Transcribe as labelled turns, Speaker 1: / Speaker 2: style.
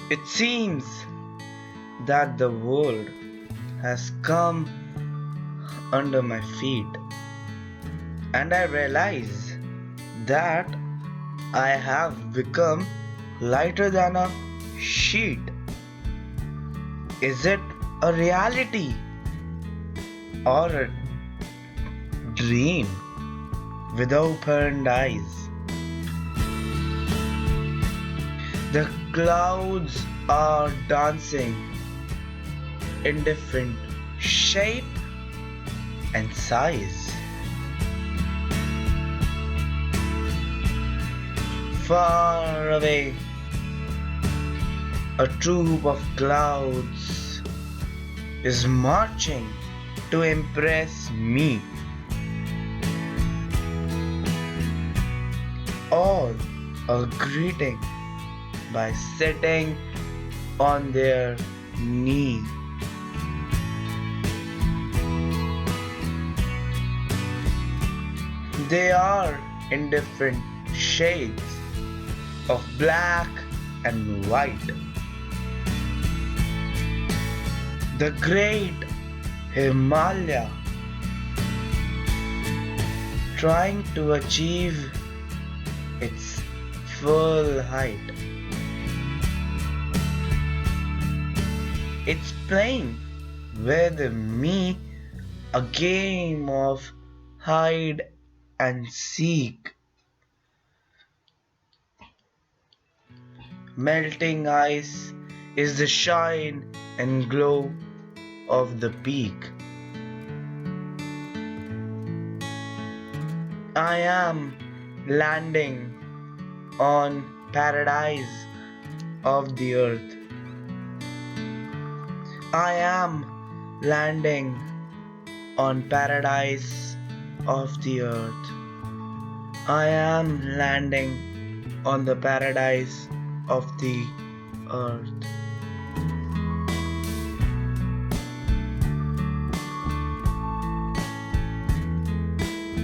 Speaker 1: It seems that the world has come under my feet, and I realize that I have become lighter than a sheet. Is it a reality or a dream with opened eyes? The clouds are dancing in different shape and size. Far away, a troop of clouds is marching to impress me. All are greeting by sitting on their knee. They are in different shades of black and white. The great Himalaya trying to achieve its full height. It's playing with me a game of hide and seek. Melting ice is the shine and glow of the peak. I am landing on paradise of the earth. I am landing on paradise of the earth. I am landing on the paradise of the earth.